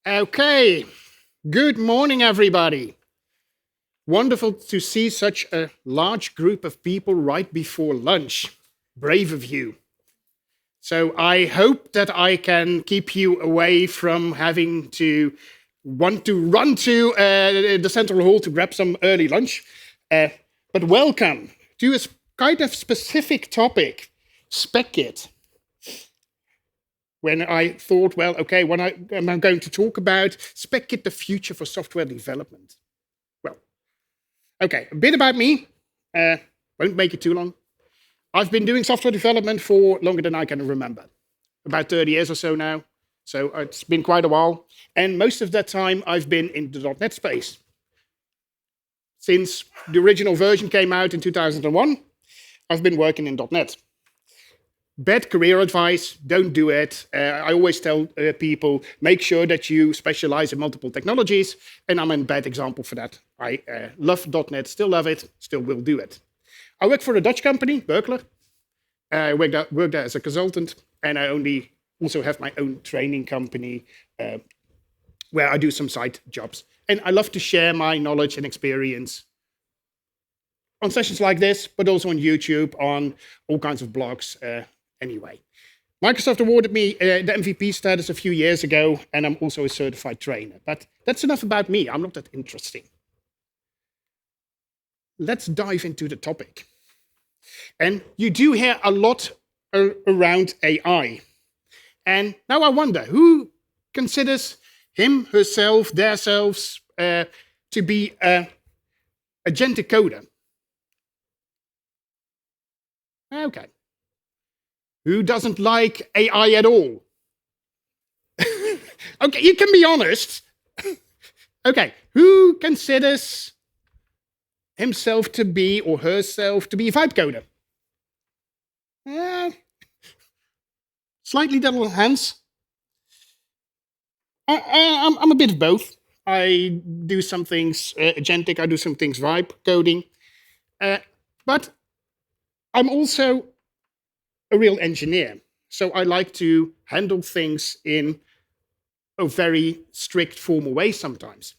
Okay, good morning, everybody. Wonderful to see such a large group of people right before lunch. Brave of you. So I hope that I can keep you away from having to want to run to the central hall to grab some early lunch. But welcome to a kind of specific topic, Spec Kit. When I thought, well, okay, when I'm going to talk about Spec Kit, the future for software development. Well, okay, a bit about me. Won't make it too long. I've been doing software development for longer than I can remember, about 30 years or so now. So it's been quite a while. And most of that time, I've been in the .NET space. Since the original version came out in 2001, I've been working in .NET. Bad career advice, don't do it. I always tell people, make sure that you specialize in multiple technologies, and I'm a bad example for that. I love .NET, still love it, still will do it. I work for a Dutch company, Berkler. I work there as a consultant, and I also have my own training company where I do some side jobs. And I love to share my knowledge and experience on sessions like this, but also on YouTube, on all kinds of blogs. Anyway, Microsoft awarded me the MVP status a few years ago, and I'm also a certified trainer. But that's enough about me. I'm not that interesting. Let's dive into the topic. And you do hear a lot around AI. And now I wonder, who considers him, herself, theirselves to be a agentic coder? Okay. Who doesn't like AI at all? Okay, you can be honest. Okay, who considers himself to be or herself to be a vibe coder? Slightly double hands. I'm a bit of both. I do some things agentic, I do some things vibe coding. But I'm also a real engineer. So I like to handle things in a very strict, formal way sometimes.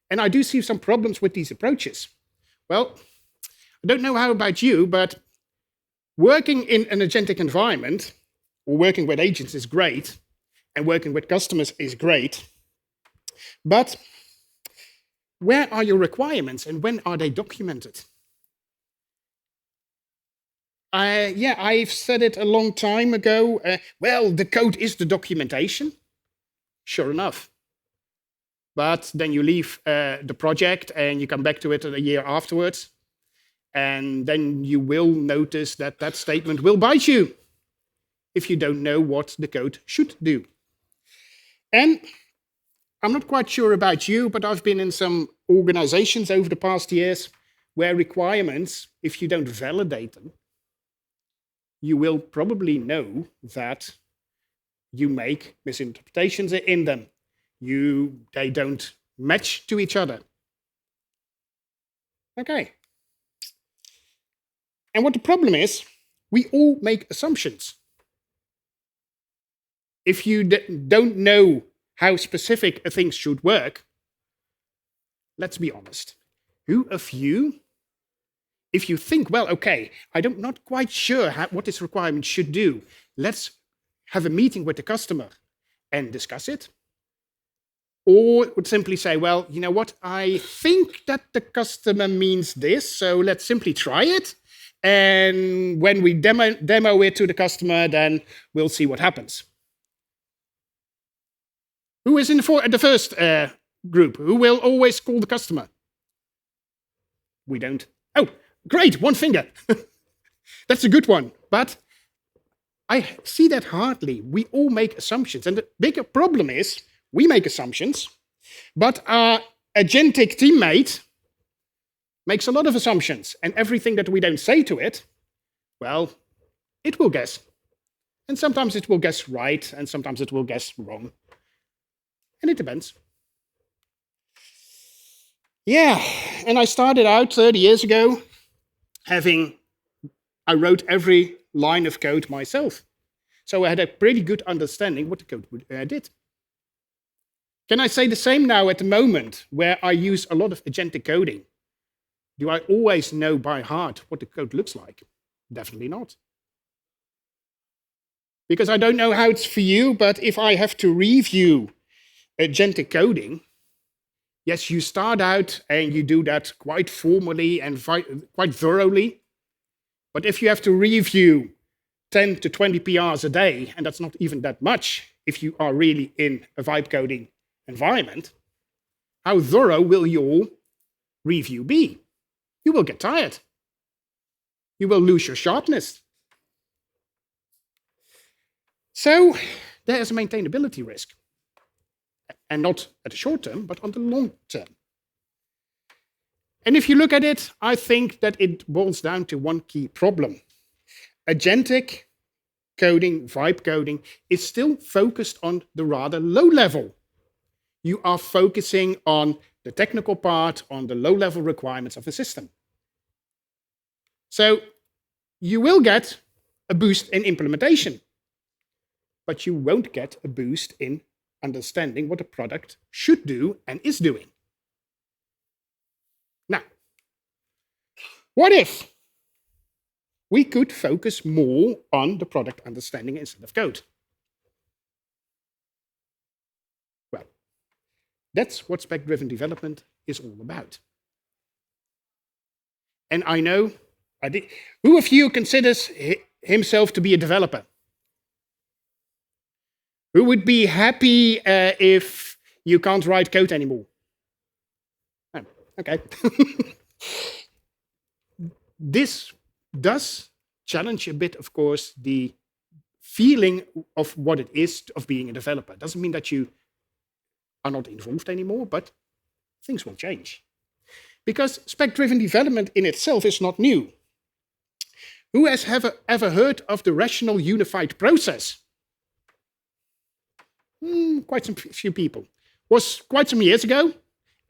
And I do see some problems with these approaches. Well, I don't know how about you, but working in an agentic environment, or working with agents is great, and working with customers is great. But where are your requirements and when are they documented? I've said it a long time ago. Well, the code is the documentation. Sure enough. But then you leave the project and you come back to it a year afterwards. And then you will notice that that statement will bite you if you don't know what the code should do. And I'm not quite sure about you, but I've been in some organizations over the past years where requirements, if you don't validate them, you will probably know that you make misinterpretations in them. They don't match to each other. Okay. And what the problem is, we all make assumptions. If you don't know how specific a thing should work, let's be honest. Who of you, if you think, well, okay, I'm not quite sure what this requirement should do, let's have a meeting with the customer and discuss it? Or would simply say, well, you know what, I think that the customer means this, so let's simply try it. And when we demo it to the customer, then we'll see what happens. Who is in the first group? Who will always call the customer? We don't. Oh, great, one finger. That's a good one. But I see that hardly. We all make assumptions. And the bigger problem is we make assumptions, but our agentic teammate makes a lot of assumptions. And everything that we don't say to it, well, it will guess. And sometimes it will guess right, and sometimes it will guess wrong. And it depends. Yeah, and I started out 30 years ago I wrote every line of code myself. So I had a pretty good understanding what the code did. Can I say the same now at the moment where I use a lot of agentic coding? Do I always know by heart what the code looks like? Definitely not. Because I don't know how it's for you, but if I have to review agentic coding, yes, you start out and you do that quite formally and quite thoroughly. But if you have to review 10 to 20 PRs a day, and that's not even that much if you are really in a vibe coding environment, how thorough will your review be? You will get tired. You will lose your sharpness. So there is a maintainability risk. And not at the short term, but on the long term. And if you look at it, I think that it boils down to one key problem. Agentic coding, vibe coding, is still focused on the rather low level. You are focusing on the technical part, on the low-level requirements of a system. So you will get a boost in implementation, but you won't get a boost in understanding what the product should do and is doing. Now, what if we could focus more on the product understanding instead of code? Well, that's what spec-driven development is all about. And I know, who of you considers himself to be a developer? Who would be happy if you can't write code anymore? Oh, okay. This does challenge a bit, of course, the feeling of what it is of being a developer. Doesn't mean that you are not involved anymore, but things will change. Because spec-driven development in itself is not new. Who has ever heard of the rational unified process? Quite some few people. Was quite some years ago,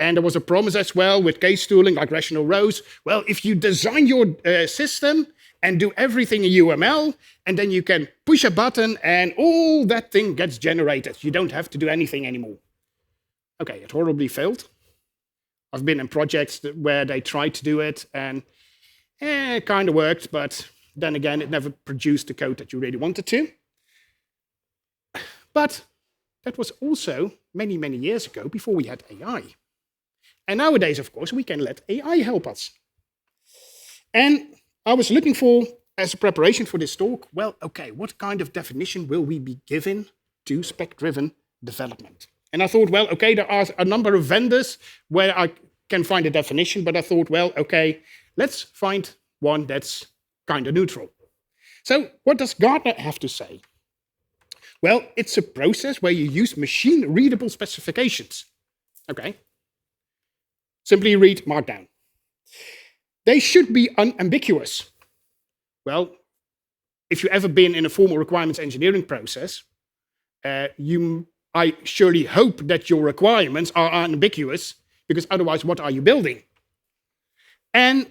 and there was a promise as well with case tooling like rational rows. Well, if you design your system and do everything in UML, and then you can push a button and all that thing gets generated. You don't have to do anything anymore. Okay, it horribly failed. I've been in projects where they tried to do it, and it kind of worked, but then again, it never produced the code that you really wanted to. But that was also many, many years ago, before we had AI. And nowadays, of course, we can let AI help us. And I was looking for, as a preparation for this talk, well, okay, what kind of definition will we be given to spec-driven development? And I thought, well, okay, there are a number of vendors where I can find a definition, but I thought, well, okay, let's find one that's kind of neutral. So what does Gartner have to say? Well, it's a process where you use machine-readable specifications. Okay. Simply read Markdown. They should be unambiguous. Well, if you've ever been in a formal requirements engineering process, I surely hope that your requirements are unambiguous, because otherwise, what are you building? And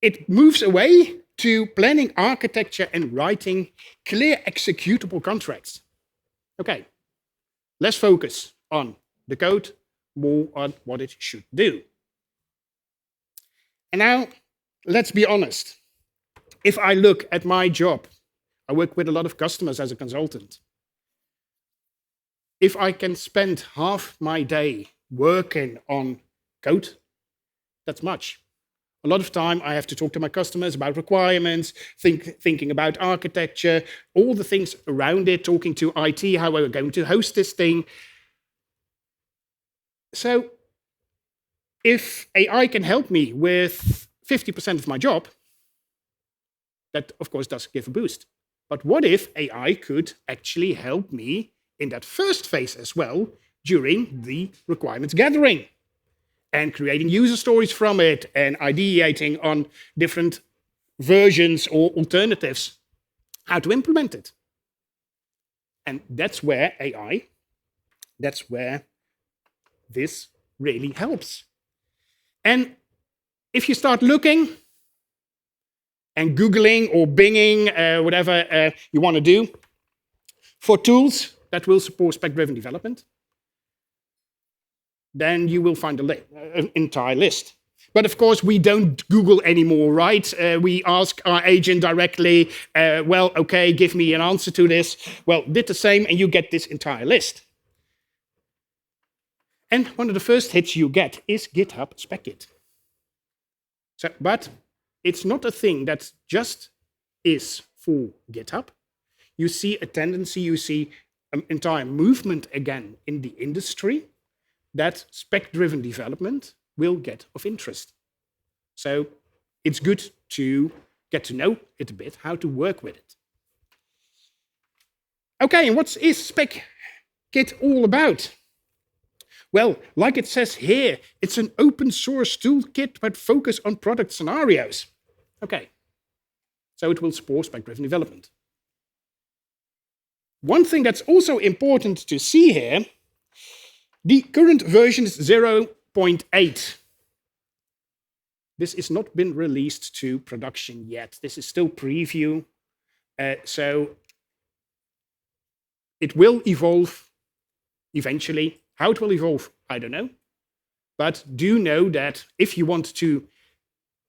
it moves away to planning architecture and writing clear executable contracts. Okay, less focus on the code, more on what it should do. And now, let's be honest. If I look at my job, I work with a lot of customers as a consultant. If I can spend half my day working on code, that's much. A lot of time I have to talk to my customers about requirements, thinking about architecture, all the things around it, talking to IT, how we're going to host this thing. So if AI can help me with 50% of my job, that of course does give a boost. But what if AI could actually help me in that first phase as well during the requirements gathering? And creating user stories from it, and ideating on different versions or alternatives, how to implement it. And that's where AI, that's where this really helps. And if you start looking and Googling or Binging, whatever you want to do, for tools that will support spec-driven development, then you will find an entire list. But of course, we don't Google anymore, right? We ask our agent directly, well, okay, give me an answer to this. Well, did the same, and you get this entire list. And one of the first hits you get is GitHub Spec Kit. But it's not a thing that just is for GitHub. You see a tendency, you see an entire movement again in the industry that spec-driven development will get of interest. So it's good to get to know it a bit, how to work with it. Okay, and what is Spec Kit all about? Well, like it says here, it's an open source toolkit but focus on product scenarios. Okay, so it will support spec-driven development. One thing that's also important to see here, the current version is 0.8. This has not been released to production yet. This is still preview. So it will evolve eventually. How it will evolve, I don't know. But do know that if you want to,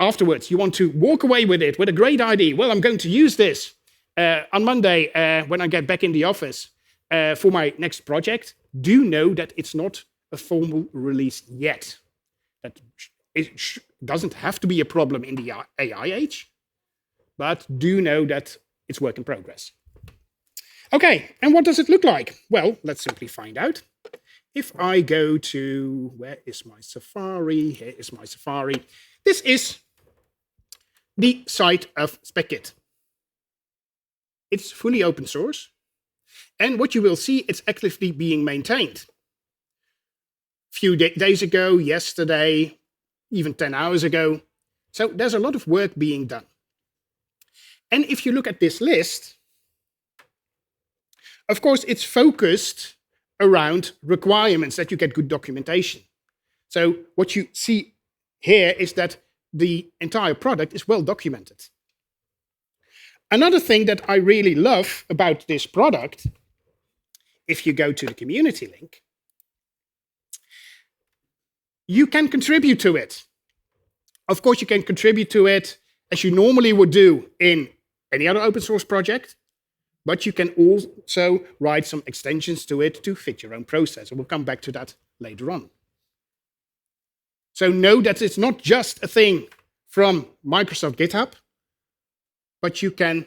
afterwards, you want to walk away with it with a great idea, well, I'm going to use this on Monday when I get back in the office for my next project, do know that it's not a formal release yet. That it doesn't have to be a problem in the AI age, but do know that it's work in progress. Okay, and what does it look like? Well, let's simply find out. If I go to, where is my Safari? Here is my Safari. This is the site of Spec Kit. It's fully open source. And what you will see, it's actively being maintained. A few days ago, yesterday, even 10 hours ago. So there's a lot of work being done. And if you look at this list, of course, it's focused around requirements that you get good documentation. So what you see here is that the entire product is well documented. Another thing that I really love about this product, if you go to the community link, you can contribute to it. Of course, you can contribute to it as you normally would do in any other open source project, but you can also write some extensions to it to fit your own process. And we'll come back to that later on. So know that it's not just a thing from Microsoft GitHub, but you can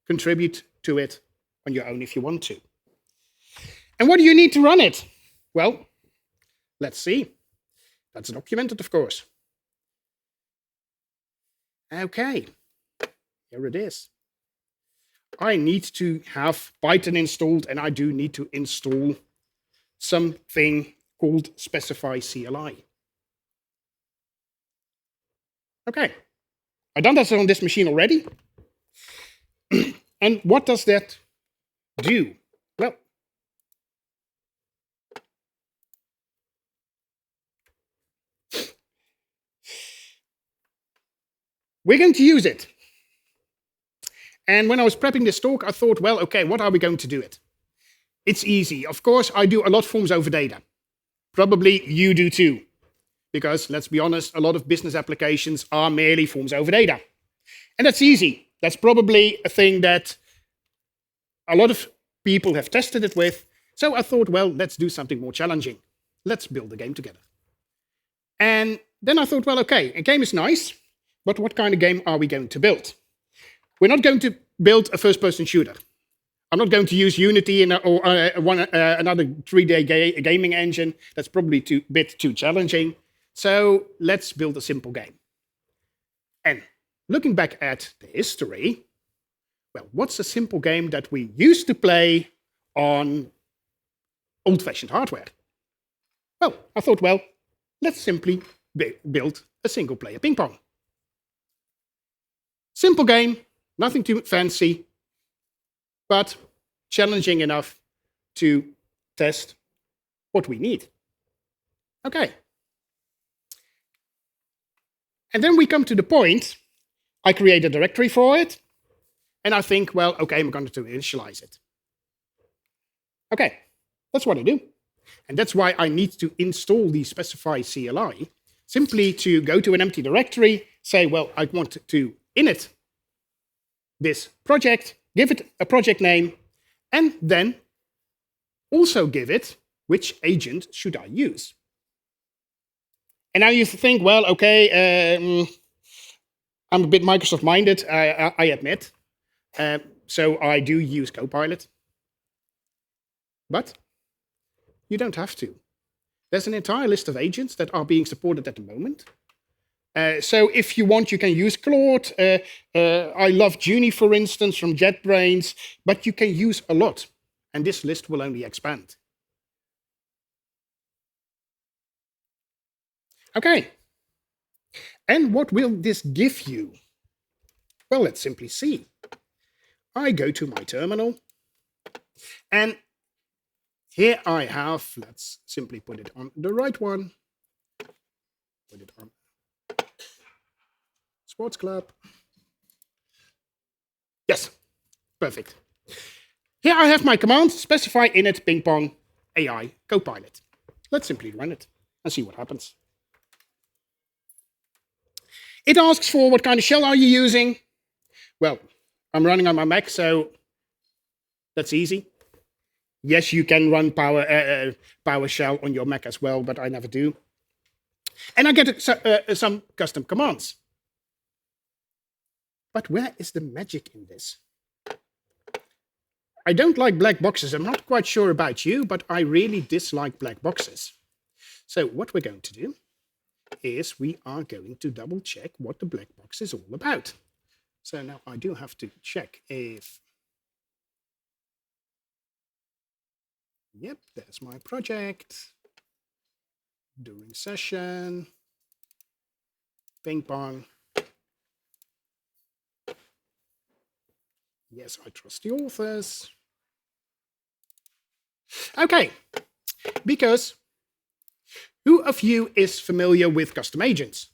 contribute to it on your own if you want to. And what do you need to run it? Well, let's see. That's documented, of course. Okay, here it is. I need to have Python installed, and I do need to install something called specify CLI. Okay, I've done that on this machine already. And what does that do? Well, we're going to use it. And when I was prepping this talk, I thought, well, okay, what are we going to do it? It's easy. Of course, I do a lot of forms over data. Probably you do too. Because let's be honest, a lot of business applications are merely forms over data. And that's easy. That's probably a thing that a lot of people have tested it with. So I thought, well, let's do something more challenging. Let's build a game together. And then I thought, well, okay, a game is nice, but what kind of game are we going to build? We're not going to build a first-person shooter. I'm not going to use Unity or another 3D gaming engine. That's probably a bit too challenging. So let's build a simple game. And looking back at the history, well, what's a simple game that we used to play on old-fashioned hardware? Well, I thought, well, let's simply build a single-player ping pong. Simple game. Nothing too fancy, but challenging enough to test what we need. Okay. And then we come to the point, I create a directory for it, and I think, well, okay, I'm going to initialize it. Okay, that's what I do. And that's why I need to install the specify CLI, simply to go to an empty directory, say, well, I want to init this project, give it a project name, and then also give it which agent should I use. And now you think, well, okay, I'm a bit Microsoft-minded, I admit. So I do use Copilot. But you don't have to. There's an entire list of agents that are being supported at the moment. So if you want, you can use Claude. I love Junie, for instance, from JetBrains, but you can use a lot. And this list will only expand. Okay. And what will this give you? Well, let's simply see. I go to my terminal, and here I have, let's simply put it on the right one, put it on Sports Club. Yes, perfect. Here I have my command, specify init ping pong AI Copilot. Let's simply run it and see what happens. It asks for what kind of shell are you using. Well, I'm running on my Mac, so that's easy. Yes, you can run PowerShell on your Mac as well, but I never do. And I get some custom commands. But where is the magic in this? I don't like black boxes. I'm not quite sure about you, but I really dislike black boxes. So what we're going to do is we are going to double check what the black box is all about. So now I do have to check if... Yep, there's my project. During session. Ping pong. Yes, I trust the authors. Okay, because who of you is familiar with custom agents?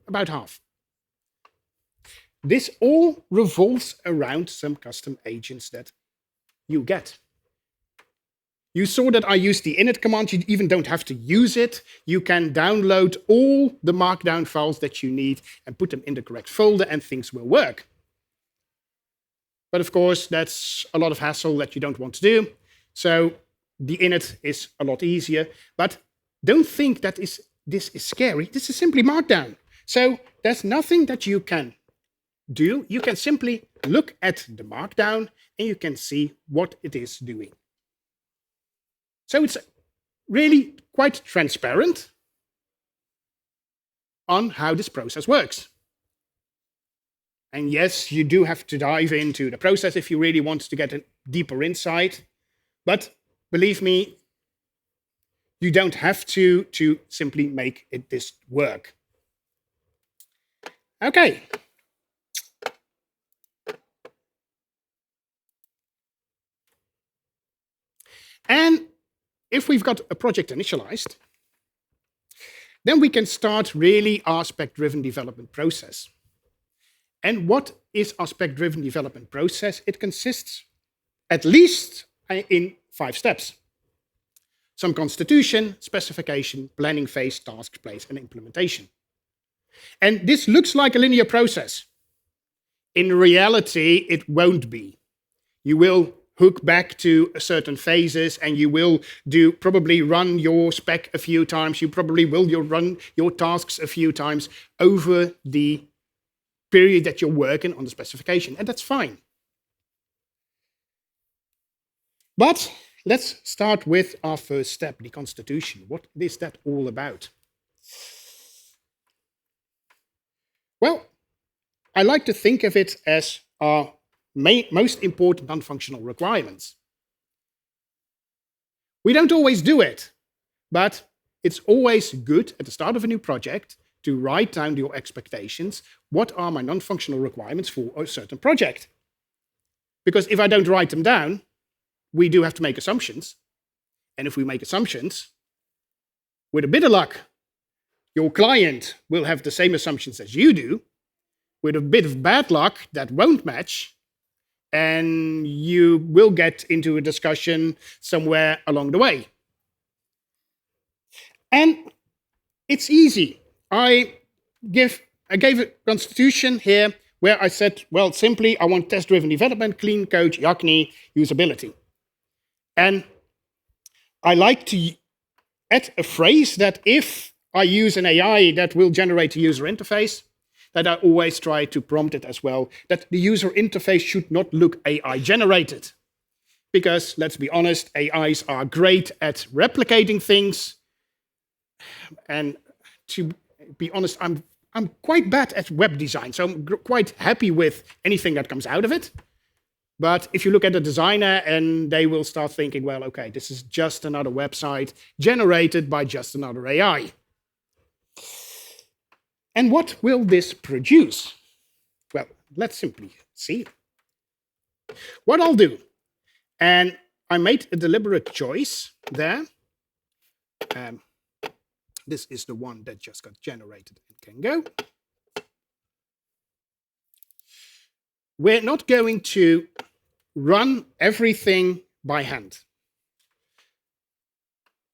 About half. This all revolves around some custom agents that you get. You saw that I used the init command. You even don't have to use it. You can download all the markdown files that you need and put them in the correct folder and things will work. But of course, that's a lot of hassle that you don't want to do. So the init is a lot easier. But don't think that this is scary. This is simply markdown. So there's nothing that you can do. You can simply look at the markdown and you can see what it is doing. So it's really quite transparent on how this process works. And yes, you do have to dive into the process if you really want to get a deeper insight. But believe me, you don't have to simply make this work. Okay. And if we've got a project initialized, then we can start really our spec-driven development process. And what is our spec-driven development process? It consists at least in 5 steps. Some constitution, specification, planning phase, task place, and implementation. And this looks like a linear process. In reality, it won't be. You will hook back to certain phases, and you will probably run your spec a few times. You probably will run your tasks a few times over the period that you're working on the specification, and that's fine. But let's start with our first step, the constitution. What is that all about? Well, I like to think of it as our most important non-functional requirements. We don't always do it, but it's always good at the start of a new project to write down your expectations. What are my non-functional requirements for a certain project? Because if I don't write them down, we do have to make assumptions. And if we make assumptions, with a bit of luck, your client will have the same assumptions as you do. With a bit of bad luck, that won't match. and you will get into a discussion somewhere along the way. And it's easy. I gave a constitution here where I said, well, simply, I want test-driven development, clean code, Yacni, usability. And I like to add a phrase that if I use an AI that will generate a user interface, that I always try to prompt it as well, that the user interface should not look AI generated. Because, let's be honest, AIs are great at replicating things. And to be honest, I'm quite bad at web design, so I'm quite happy with anything that comes out of it. But if you look at a designer, and they will start thinking, well, okay, this is just another website generated by just another AI. And what will this produce? Well, let's simply see. What I'll do, and I made a deliberate choice there. This is the one that just got generated and can go. We're not going to run everything by hand.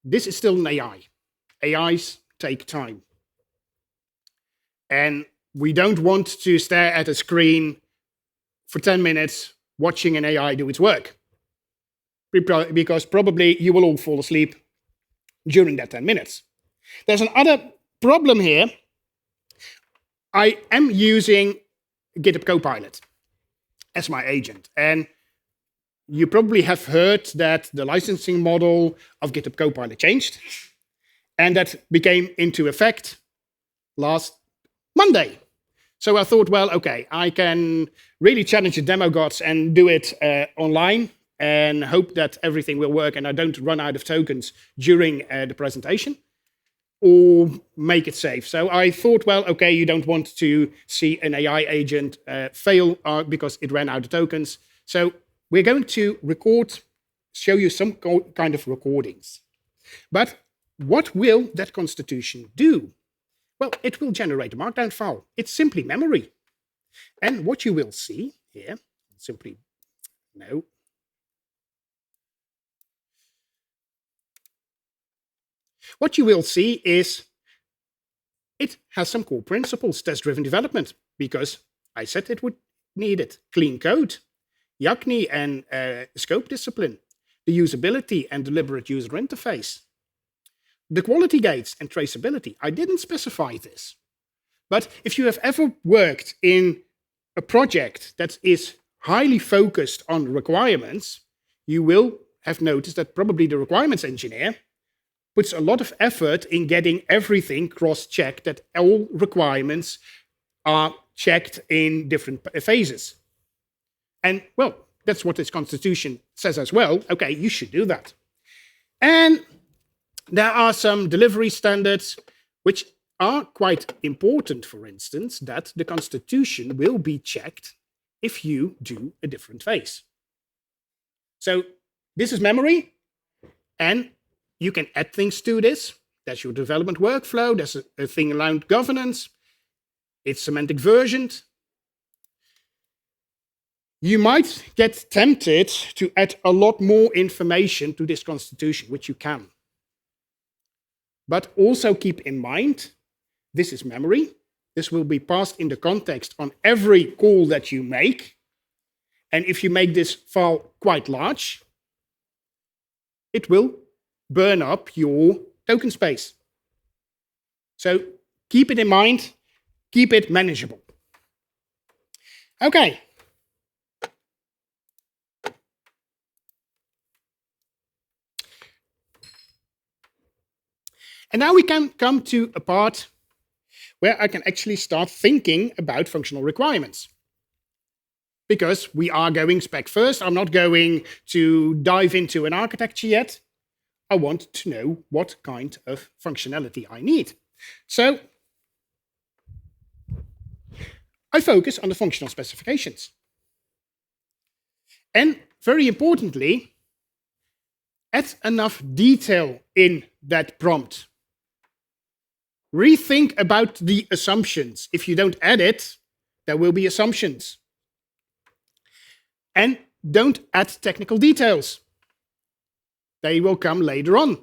This is still an AI. AIs take time. And we don't want to stare at a screen for 10 minutes watching an AI do its work. Because probably you will all fall asleep during that 10 minutes. There's another problem here. I am using GitHub Copilot as my agent. And you probably have heard that the licensing model of GitHub Copilot changed. And that became into effect last Monday. So I thought, well, okay, I can really challenge the demo gods and do it online and hope that everything will work and I don't run out of tokens during the presentation, or make it safe. So I thought, well, okay, you don't want to see an AI agent fail because it ran out of tokens. So we're going to show you some kind of recordings. But what will that constitution do? Well, it will generate a markdown file. It's simply memory. And what you will see here, simply, no. What you will see is it has some core principles, test-driven development, because I said it would need it. Clean code, Yacni and scope discipline, the usability and deliberate user interface, the quality gates and traceability. I didn't specify this. But if you have ever worked in a project that is highly focused on requirements, you will have noticed that probably the requirements engineer puts a lot of effort in getting everything cross-checked, that all requirements are checked in different phases. And, well, that's what this constitution says as well. Okay, you should do that. And there are some delivery standards which are quite important, for instance, that the constitution will be checked if you do a different phase. So this is memory, and you can add things to this. There's your development workflow. There's a thing around governance. It's semantic versioned. You might get tempted to add a lot more information to this constitution, which you can. But also keep in mind, this is memory. This will be passed in the context on every call that you make. And if you make this file quite large, it will burn up your token space. So keep it in mind, keep it manageable. Okay. And now we can come to a part where I can actually start thinking about functional requirements. Because we are going spec first. I'm not going to dive into an architecture yet. I want to know what kind of functionality I need. So I focus on the functional specifications. And very importantly, add enough detail in that prompt. Rethink about the assumptions. If you don't add it, there will be assumptions. And don't add technical details. They will come later on.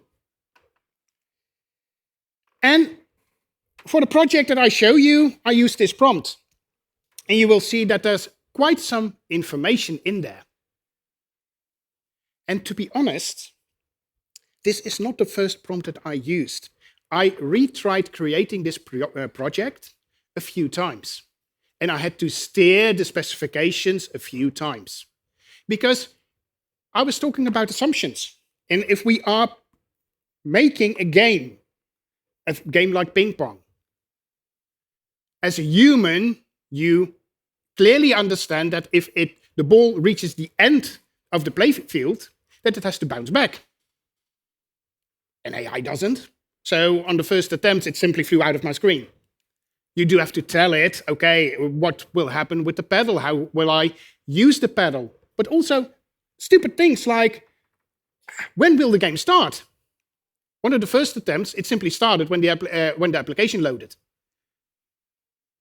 And for the project that I show you, I use this prompt. And you will see that there's quite some information in there. And to be honest, this is not the first prompt that I used. I retried creating this project a few times. And I had to steer the specifications a few times. Because I was talking about assumptions. And if we are making a game like ping pong, as a human, you clearly understand that if the ball reaches the end of the playfield, that it has to bounce back. And AI doesn't. So on the first attempt, it simply flew out of my screen. You do have to tell it, okay, what will happen with the pedal? How will I use the pedal? But also stupid things like, when will the game start? One of the first attempts, it simply started when the application loaded.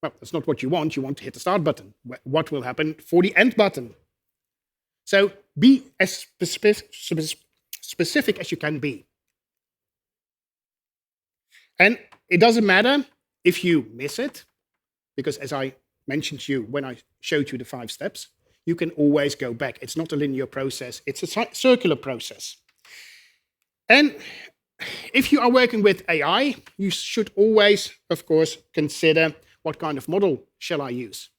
Well, that's not what you want. You want to hit the start button. What will happen for the end button? So be as specific as you can be. And it doesn't matter if you miss it, because as I mentioned to you when I showed you the 5 steps, you can always go back. It's not a linear process. It's a circular process. And if you are working with AI, you should always, of course, consider what kind of model shall I use.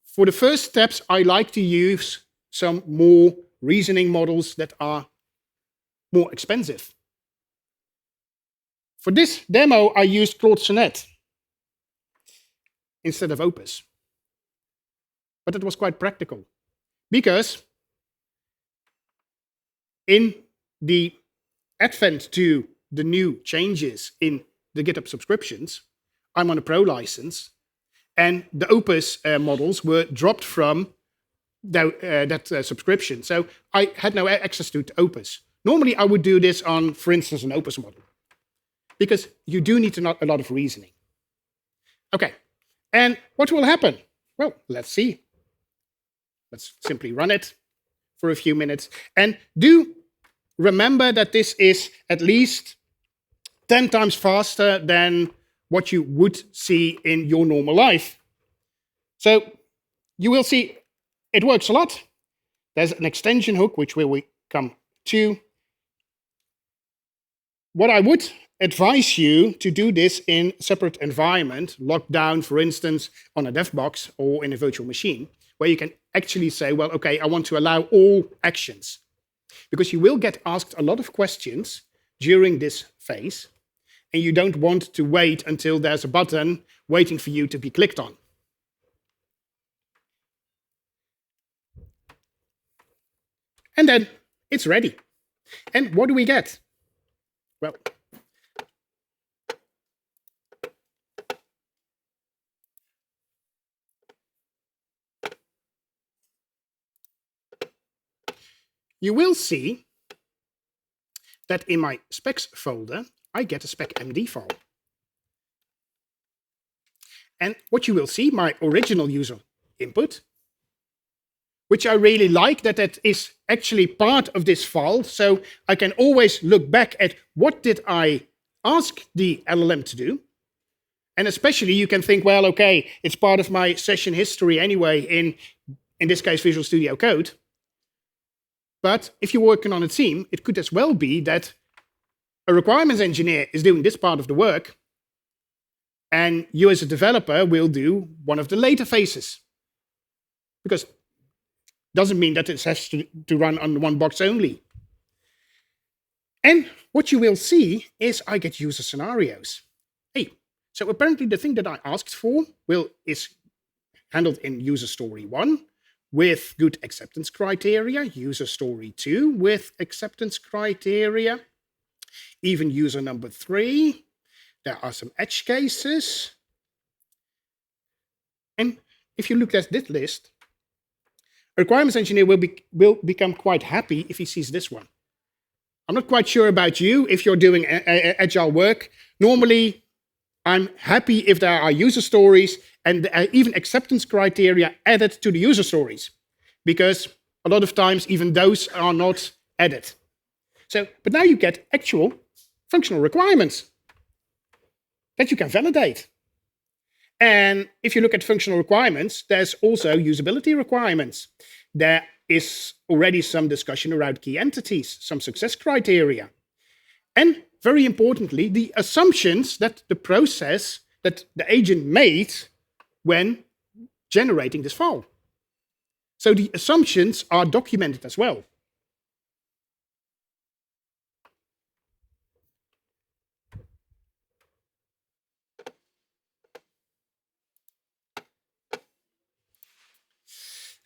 For the first steps, I like to use some more reasoning models that are more expensive. For this demo, I used Claude Sonnet instead of Opus. But it was quite practical, because in the advent to the new changes in the GitHub subscriptions, I'm on a pro license, and the Opus models were dropped from that subscription. So I had no access to Opus. Normally, I would do this on, for instance, an Opus model, because you do need a lot of reasoning. Okay, and what will happen? Well, let's see. Let's simply run it for a few minutes. And do remember that this is at least 10 times faster than what you would see in your normal life. So you will see it works a lot. There's an extension hook, which we will come to. What I would advise you to do this in a separate environment, locked down, for instance, on a dev box or in a virtual machine, where you can actually say, well, okay, I want to allow all actions. Because you will get asked a lot of questions during this phase, and you don't want to wait until there's a button waiting for you to be clicked on. And then it's ready. And what do we get? Well, you will see that in my specs folder, I get a spec.md file. And what you will see, my original user input, which I really like, that is actually part of this file. So I can always look back at what did I ask the LLM to do. And especially you can think, well, okay, it's part of my session history anyway, in this case, Visual Studio Code. But if you're working on a team, it could as well be that a requirements engineer is doing this part of the work, and you as a developer will do one of the later phases. Because it doesn't mean that it has to run on one box only. And what you will see is I get user scenarios. Hey, so apparently the thing that I asked for is handled in user story 1, with good acceptance criteria, user story 2 with acceptance criteria, even user number 3. There are some edge cases. And if you look at this list, a requirements engineer will become quite happy if he sees this one. I'm not quite sure about you if you're doing agile work. Normally, I'm happy if there are user stories and even acceptance criteria added to the user stories. because a lot of times even those are not added. So, but now you get actual functional requirements that you can validate. And if you look at functional requirements, there's also usability requirements. There is already some discussion around key entities, some success criteria. And very importantly, the assumptions that the process, that the agent made when generating this file. So the assumptions are documented as well.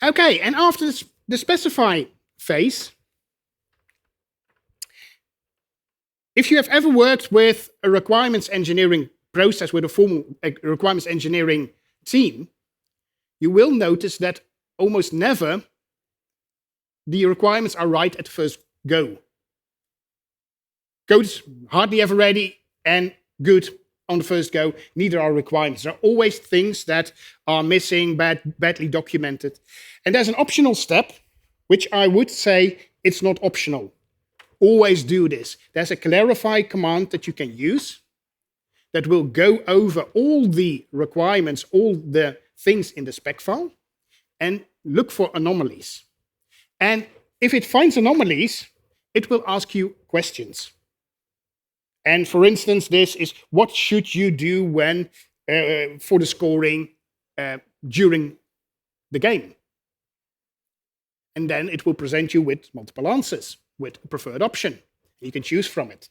Okay, and after the specify phase, if you have ever worked with a requirements engineering process, with a formal requirements engineering team, you will notice that almost never the requirements are right at the first go. Code's hardly ever ready and good on the first go. Neither are requirements. There are always things that are missing, badly documented. And there's an optional step, which I would say it's not optional. Always do this. There's a clarify command that you can use that will go over all the requirements, all the things in the spec file, and look for anomalies. And if it finds anomalies, it will ask you questions. And for instance, this is what should you do when for the scoring during the game? And then it will present you with multiple answers, with a preferred option. You can choose from it.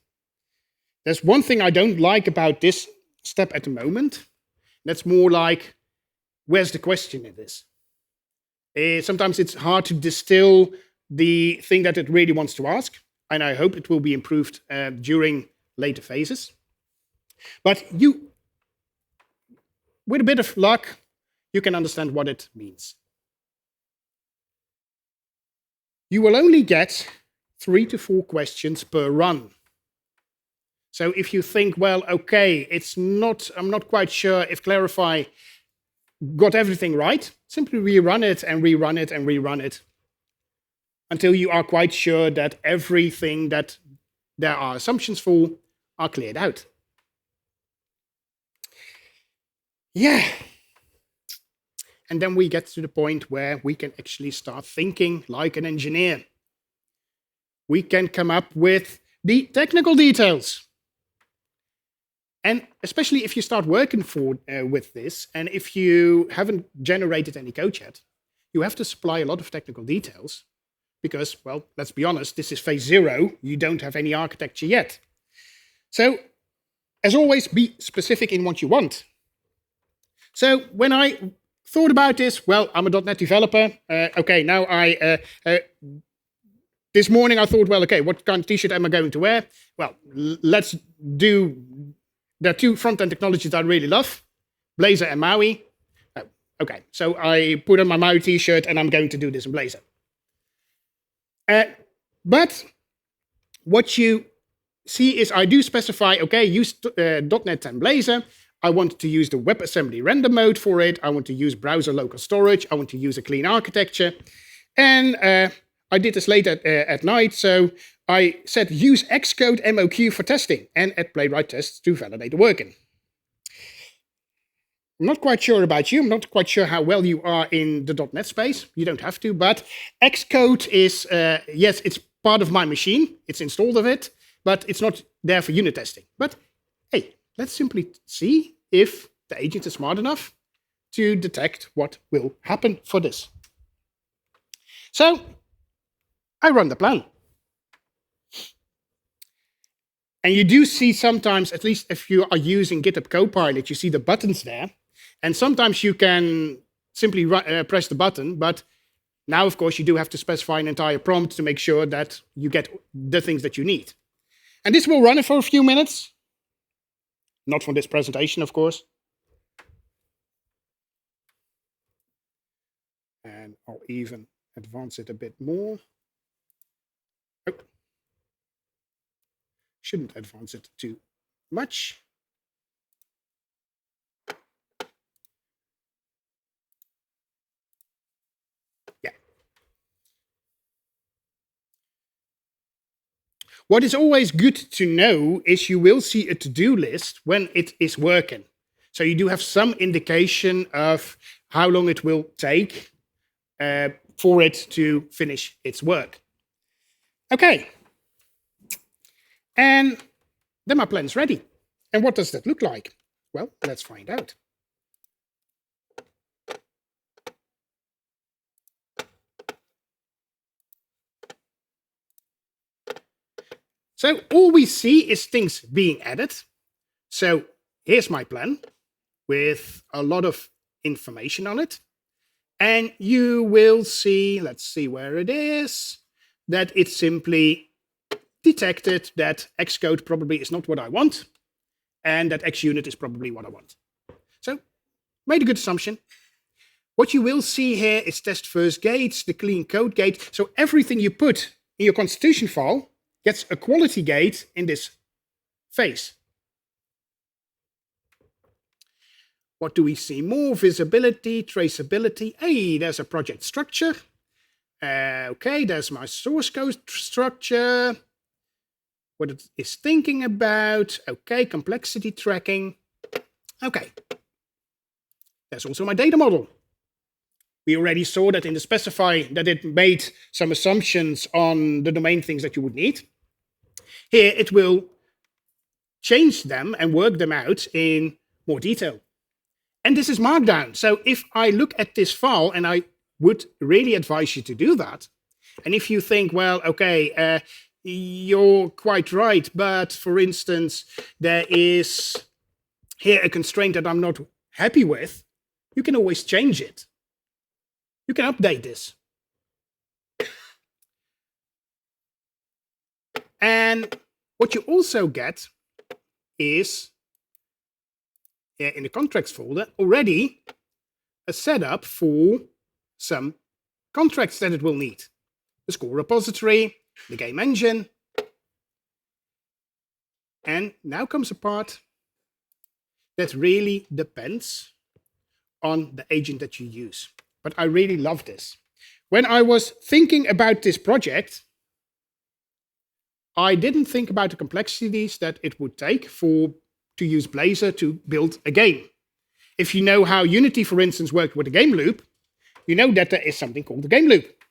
There's one thing I don't like about this step at the moment. That's more like, where's the question in this? Sometimes it's hard to distill the thing that it really wants to ask, and I hope it will be improved during later phases. But you, with a bit of luck, you can understand what it means. You will only get 3 to 4 questions per run. So if you think, well, okay, I'm not quite sure if Clarify got everything right, simply rerun it and rerun it and rerun it until you are quite sure that everything that there are assumptions for are cleared out. Yeah. And then we get to the point where we can actually start thinking like an engineer. We can come up with the technical details. And especially if you start working with this, and if you haven't generated any code yet, you have to supply a lot of technical details because, well, let's be honest, this is phase 0. You don't have any architecture yet. So, as always, be specific in what you want. So when I thought about this, well, I'm a .NET developer. Okay, now this morning I thought, well, okay, what kind of t-shirt am I going to wear? Well, let's do, there are 2 front-end technologies that I really love, Blazor and Maui. Okay, so I put on my Maui t-shirt and I'm going to do this in Blazor. But what you see is I do specify, okay, use .NET 10 Blazor. I want to use the WebAssembly render mode for it. I want to use browser local storage. I want to use a clean architecture. And I did this late at night, so I said use Xcode MOQ for testing and add playwright tests to validate the working. I'm not quite sure about you. I'm not quite sure how well you are in the .NET space. You don't have to, but Xcode is, yes, it's part of my machine. It's installed of it, but it's not there for unit testing. But hey, let's simply see if the agent is smart enough to detect what will happen for this. So I run the plan. And you do see sometimes, at least if you are using GitHub Copilot, you see the buttons there. And sometimes you can simply press the button, but now, of course, you do have to specify an entire prompt to make sure that you get the things that you need. And this will run it for a few minutes. Not for this presentation, of course. And I'll even advance it a bit more. Oh. Shouldn't advance it too much. Yeah. What is always good to know is you will see a to-do list when it is working. So you do have some indication of how long it will take for it to finish its work. Okay. And then my plan's ready. And what does that look like? Well, let's find out. So all we see is things being added. So here's my plan with a lot of information on it. And you will see, let's see where it is, that it simply detected that Xcode probably is not what I want, and that XUnit is probably what I want. So made a good assumption. What you will see here is test first gates, the clean code gate. So everything you put in your constitution file gets a quality gate in this phase. What do we see more? Visibility, traceability. Hey, there's a project structure. Okay, there's my source code structure. What it is thinking about. Okay, complexity tracking. Okay. There's also my data model. We already saw that in the specify that it made some assumptions on the domain things that you would need. Here it will change them and work them out in more detail. And this is Markdown. So if I look at this file, and I would really advise you to do that, and if you think, well, okay, you're quite right, but for instance, there is here a constraint that I'm not happy with, you can always change it. You can update this. And what you also get is, in the contracts folder, already a setup for some contracts that it will need. The score repository, the game engine. And now comes a part that really depends on the agent that you use. But I really love this. When I was thinking about this project, I didn't think about the complexities that it would take to use Blazor to build a game. If you know how Unity, for instance, works with a game loop, you know that there is something called the game loop.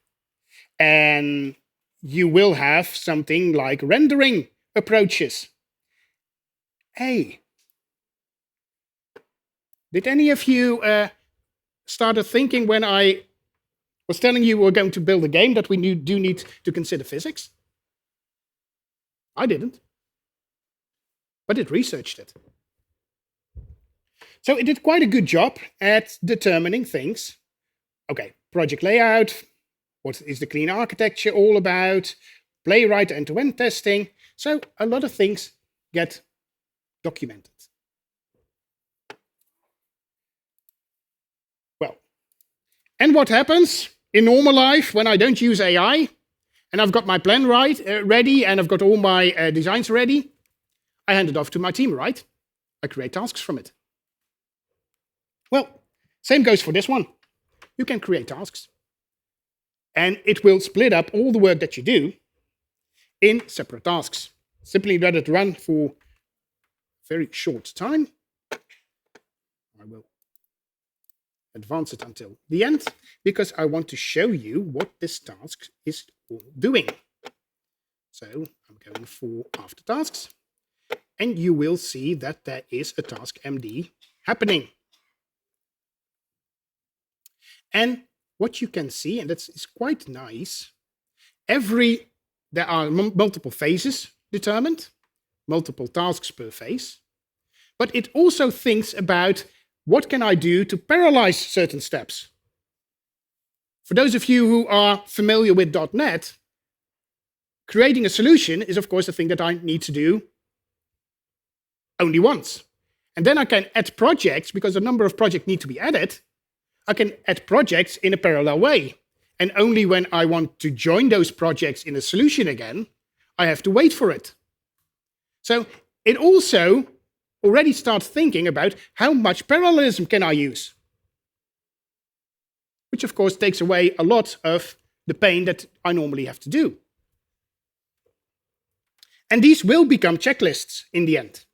And you will have something like rendering approaches. Hey, did any of you started thinking when I was telling you we're going to build a game that we do need to consider physics? I didn't. But it researched it. So it did quite a good job at determining things. Okay, project layout, what is the clean architecture all about, playwright end-to-end testing. So a lot of things get documented. Well, and what happens in normal life when I don't use AI and I've got my plan ready and I've got all my designs ready? I hand it off to my team, right? I create tasks from it. Well, same goes for this one. You can create tasks. And it will split up all the work that you do in separate tasks. Simply let it run for a very short time. I will advance it until the end because I want to show you what this task is doing. So I'm going for after tasks. And you will see that there is a task MD happening. And what you can see, and that's quite nice, there are multiple phases determined, multiple tasks per phase, but it also thinks about what can I do to parallelize certain steps. For those of you who are familiar with .NET, creating a solution is of course the thing that I need to do only once. And then I can add projects, because a number of projects need to be added. I can add projects in a parallel way. And only when I want to join those projects in a solution again, I have to wait for it. So it also already starts thinking about how much parallelism can I use? Which of course takes away a lot of the pain that I normally have to do. And these will become checklists in the end.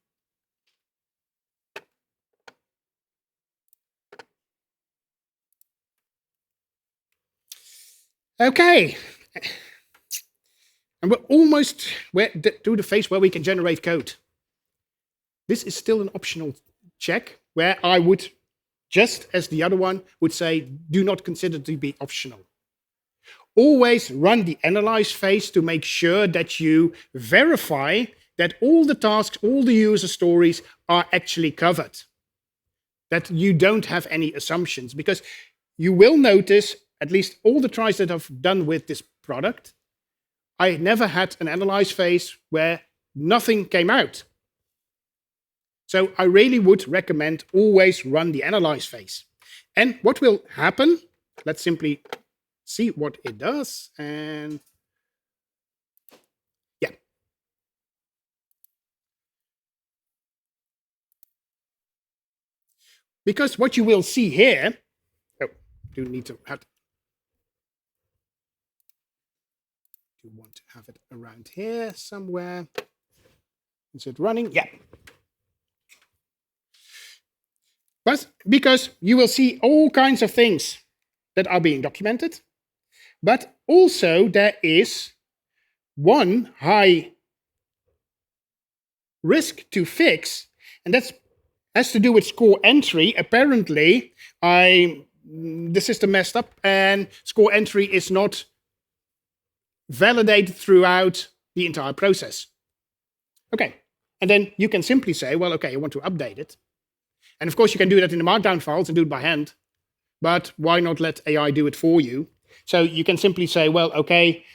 Okay. And we're almost to the phase where we can generate code. This is still an optional check where I would, just as the other one, would say, do not consider it to be optional. Always run the analyze phase to make sure that you verify that all the tasks, all the user stories are actually covered. That you don't have any assumptions, because you will notice, at least all the tries that I've done with this product, I never had an analyze phase where nothing came out. So I really would recommend always run the analyze phase. And what will happen, let's simply see what it does. And yeah. Because what you will see here, oh, do need to have, do you want to have it around here somewhere? Is it running? Yeah. But because you will see all kinds of things that are being documented, but also there is one high risk to fix, and that has to do with score entry. Apparently, the system messed up and score entry is not validated throughout the entire process. Okay, and then you can simply say, well, okay, I want to update it. And of course, you can do that in the markdown files and do it by hand. But why not let AI do it for you? So you can simply say, well, okay,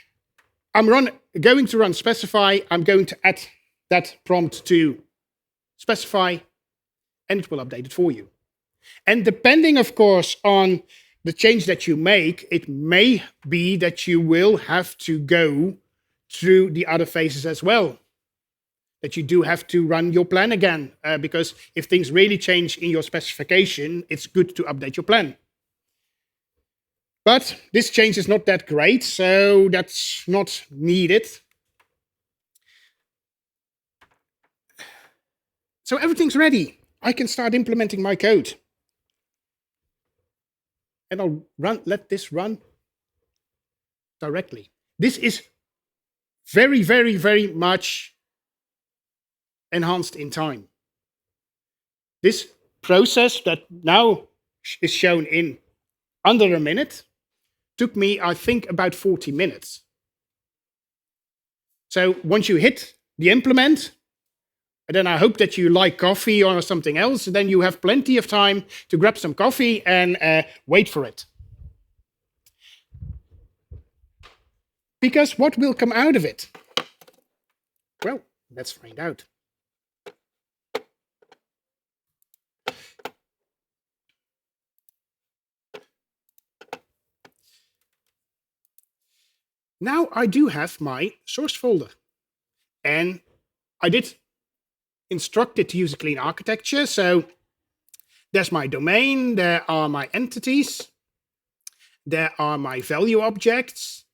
I'm going to run specify. I'm going to add that prompt to specify, and it will update it for you. And depending, of course, on the change that you make, it may be that you will have to go through the other phases as well. That you do have to run your plan again, because if things really change in your specification, it's good to update your plan. But this change is not that great, so that's not needed. So everything's ready. I can start implementing my code. And I'll let this run directly. This is very, very, very much enhanced in time. This process that now is shown in under a minute took me, I think, about 40 minutes. So once you hit the implement, and then I hope that you like coffee or something else, and then you have plenty of time to grab some coffee and wait for it. Because what will come out of it? Well, let's find out. Now I do have my source folder. And I did instruct it to use a clean architecture. So there's my domain, there are my entities, there are my value objects.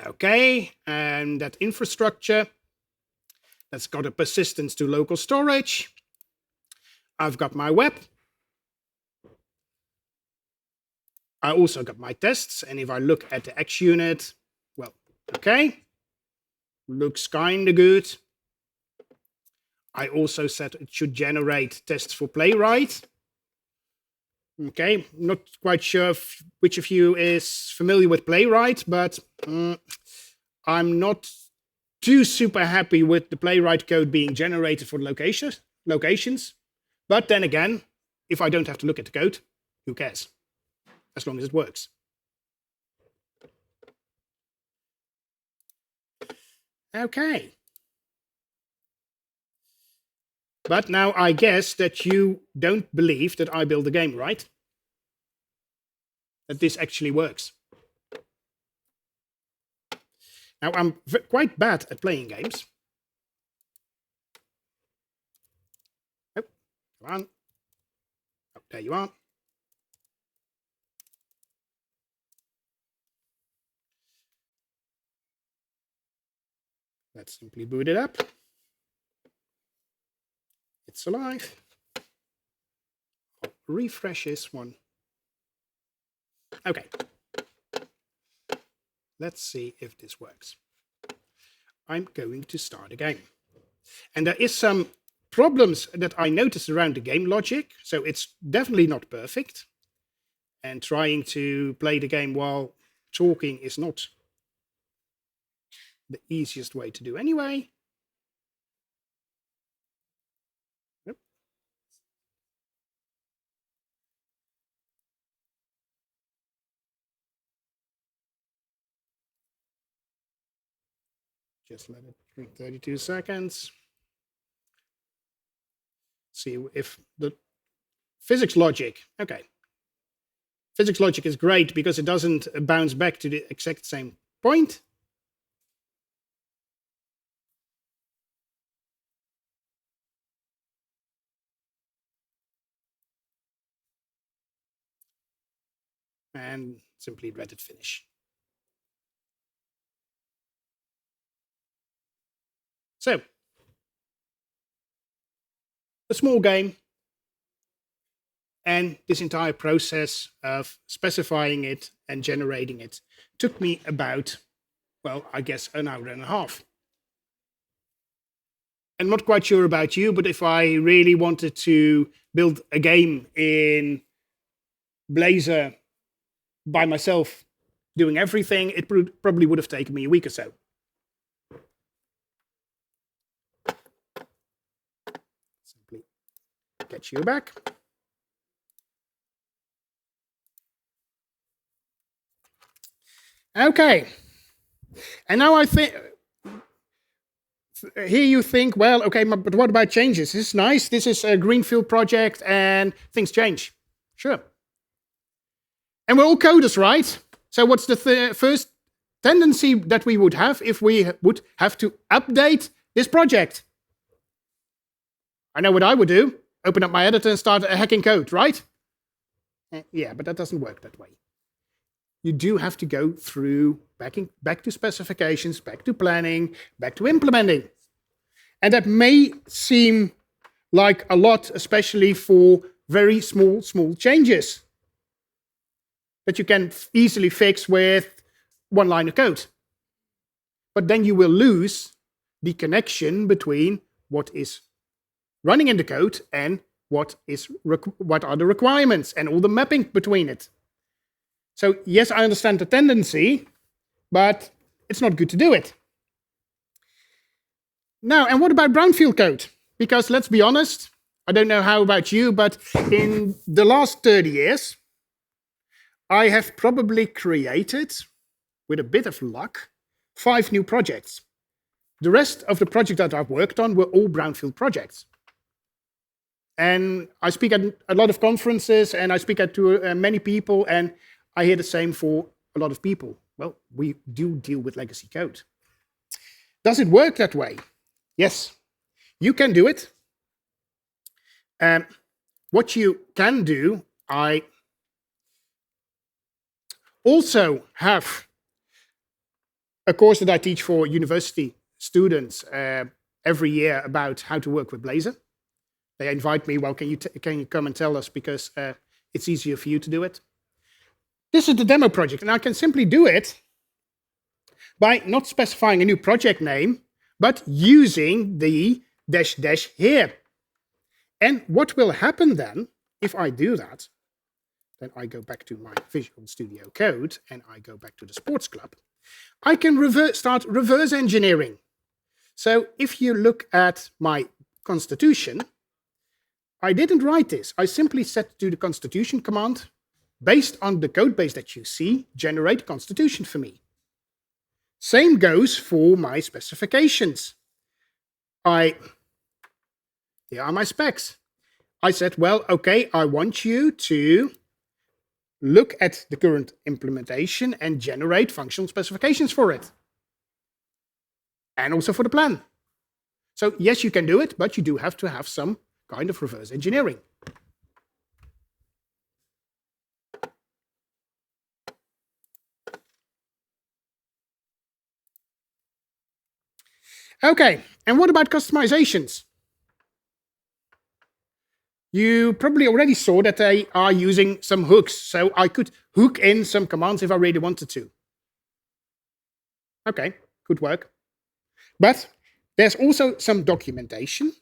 Okay, and that infrastructure, that's got a persistence to local storage. I've got my web. I also got my tests, and if I look at the X unit, well, okay, looks kind of good. I also said it should generate tests for Playwright. Okay, not quite sure which of you is familiar with Playwright, but I'm not too super happy with the Playwright code being generated for locations. But then again, if I don't have to look at the code, who cares? As long as it works. Okay. But now I guess that you don't believe that I build a game, right? That this actually works. Now I'm quite bad at playing games. Oh, come on. Oh, there you are. Let's simply boot it up. It's alive. I'll refresh this one. Okay. Let's see if this works. I'm going to start a game. And there is some problems that I noticed around the game logic. So it's definitely not perfect. And trying to play the game while talking is not the easiest way to do anyway. Yep. Just let it drink 32 seconds. See if the physics logic, okay. Physics logic is great because it doesn't bounce back to the exact same point. And simply let it finish. So, a small game, and this entire process of specifying it and generating it took me about, well, I guess an hour and a half. I'm not quite sure about you, but if I really wanted to build a game in Blazor by myself doing everything, it probably would have taken me a week or so. Simply get you back. Okay. And now I think, here you think, well, okay, but what about changes? This is nice. This is a greenfield project and things change. Sure. And we're all coders, right? So what's the first tendency that we would have if we would have to update this project? I know what I would do. Open up my editor and start hacking code, right? Yeah, but that doesn't work that way. You do have to go through back to specifications, back to planning, back to implementing. And that may seem like a lot, especially for very small changes that you can easily fix with one line of code. But then you will lose the connection between what is running in the code and what are the requirements and all the mapping between it. So yes, I understand the tendency, but it's not good to do it. Now, and what about Brownfield code? Because let's be honest, I don't know how about you, but in the last 30 years, I have probably created, with a bit of luck, 5 new projects. The rest of the projects that I've worked on were all Brownfield projects. And I speak at a lot of conferences, and I speak to many people, and I hear the same for a lot of people. Well, we do deal with legacy code. Does it work that way? Yes, you can do it. What you can do, I also have a course that I teach for university students every year about how to work with Blazor. They invite me, well, can you come and tell us, because it's easier for you to do it. This is the demo project, and I can simply do it by not specifying a new project name, but using the -- here. And what will happen then, if I do that, then I go back to my Visual Studio Code, and I go back to the Sports Club, I can start reverse engineering. So if you look at my constitution, I didn't write this. I simply set to the constitution command, based on the code base that you see, generate constitution for me. Same goes for my specifications. Here are my specs. I said, well, okay, I want you to look at the current implementation and generate functional specifications for it. And also for the plan. So yes, you can do it, but you do have to have some kind of reverse engineering. Okay, and what about customizations? You probably already saw that they are using some hooks, so I could hook in some commands if I really wanted to. Okay, could work. But there's also some documentation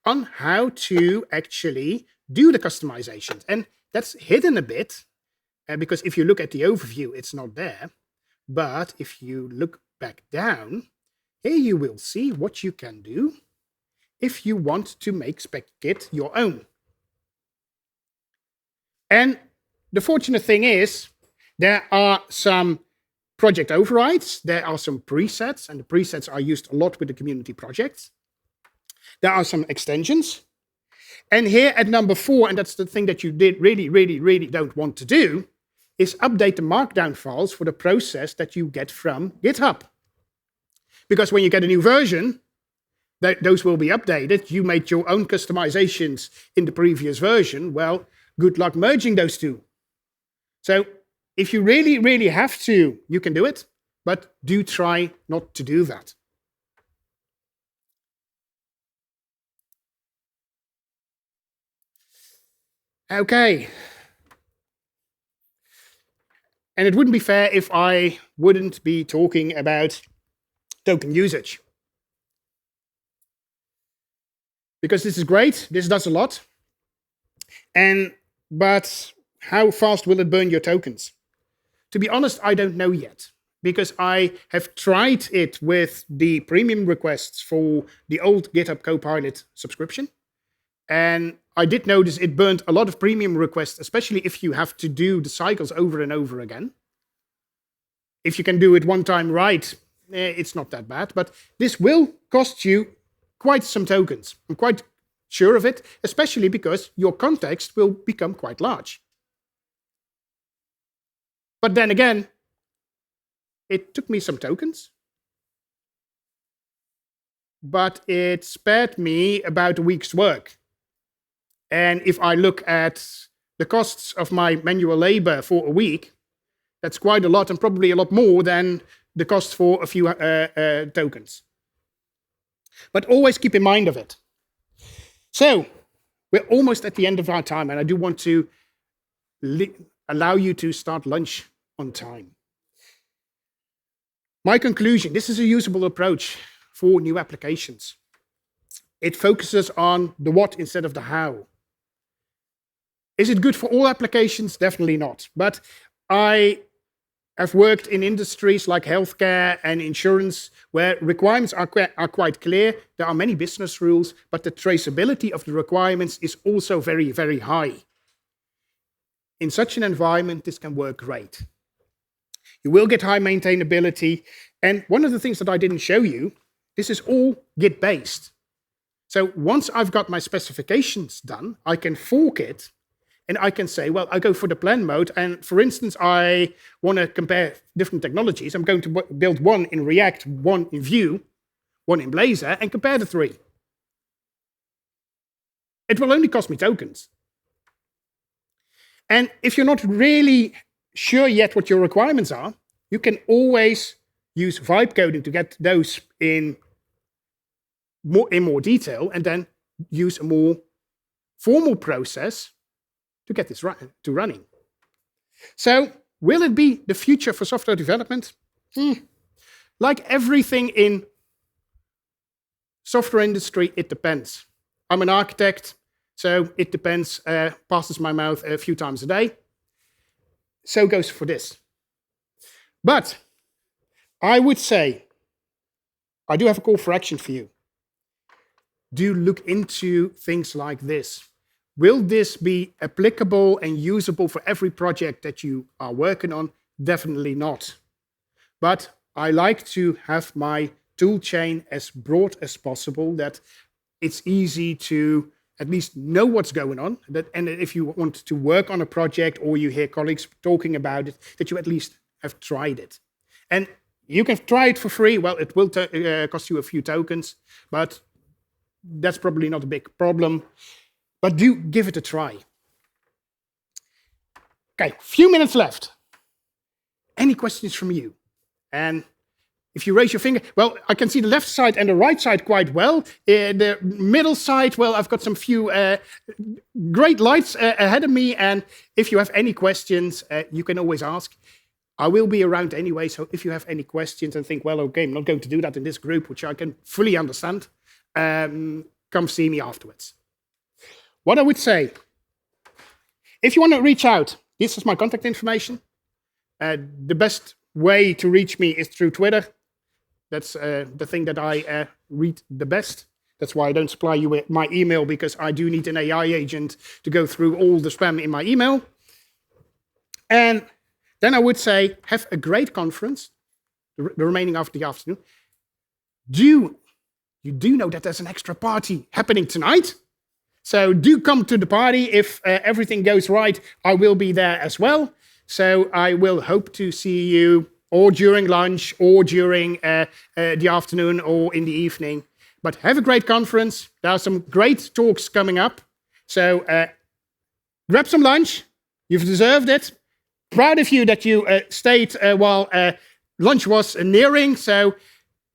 on how to actually do the customizations. And that's hidden a bit, because if you look at the overview, it's not there. But if you look back down, here you will see what you can do if you want to make Spec Kit your own. And the fortunate thing is, there are some project overrides, there are some presets, and the presets are used a lot with the community projects. There are some extensions. And here at number 4, and that's the thing that you really don't want to do, is update the markdown files for the process that you get from GitHub. Because when you get a new version, those will be updated. You made your own customizations in the previous version. Well, good luck merging those two. So if you really have to, you can do it, but do try not to do that. Okay. And it wouldn't be fair if I wouldn't be talking about token usage. Because this is great, this does a lot. But how fast will it burn your tokens? To be honest, I don't know yet, because I have tried it with the premium requests for the old GitHub Copilot subscription. And I did notice it burned a lot of premium requests, especially if you have to do the cycles over and over again. If you can do it one time right, it's not that bad. But this will cost you quite some tokens. I'm quite sure of it, especially because your context will become quite large. But then again, it took me some tokens, but it spared me about a week's work. And if I look at the costs of my manual labor for a week, that's quite a lot, and probably a lot more than the cost for a few tokens. But always keep in mind of it. So we're almost at the end of our time, and I do want to allow you to start lunch on time. My conclusion, this is a usable approach for new applications. It focuses on the what instead of the how. Is it good for all applications? Definitely not. But I have worked in industries like healthcare and insurance where requirements are quite clear. There are many business rules, but the traceability of the requirements is also very high. In such an environment, this can work great. You will get high maintainability. And one of the things that I didn't show you, this is all Git-based. So once I've got my specifications done, I can fork it. And I can say, well, I go for the plan mode. And for instance, I want to compare different technologies. I'm going to build one in React, one in Vue, one in Blazor, and compare the 3. It will only cost me tokens. And if you're not really sure yet what your requirements are, you can always use vibe coding to get those in more detail, and then use a more formal process to get this to running. So, will it be the future for software development? Like everything in software industry, it depends. I'm an architect, so it depends, passes my mouth a few times a day. So goes for this. But I would say, I do have a call for action for you. Do look into things like this. Will this be applicable and usable for every project that you are working on? Definitely not. But I like to have my tool chain as broad as possible, that it's easy to at least know what's going on. And if you want to work on a project or you hear colleagues talking about it, that you at least have tried it. And you can try it for free. Well, it will cost you a few tokens, but that's probably not a big problem. But do give it a try. Okay, few minutes left. Any questions from you? And If you raise your finger, well, I can see the left side and the right side quite well. The middle side, well, I've got some few great lights ahead of me. And if you have any questions, you can always ask. I will be around anyway, so if you have any questions and think, well, okay, I'm not going to do that in this group, which I can fully understand, come see me afterwards. What I would say, if you want to reach out, this is my contact information. The best way to reach me is through Twitter. That's the thing that I read the best. That's why I don't supply you with my email, because I do need an AI agent to go through all the spam in my email. And then I would say, have a great conference, the remaining of the afternoon. You do know that there's an extra party happening tonight. So do come to the party. If everything goes right, I will be there as well. So I will hope to see you or during lunch or during the afternoon or in the evening. But have a great conference. There are some great talks coming up. So grab some lunch. You've deserved it. Proud of you that you stayed while lunch was nearing. So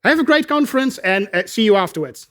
have a great conference and see you afterwards.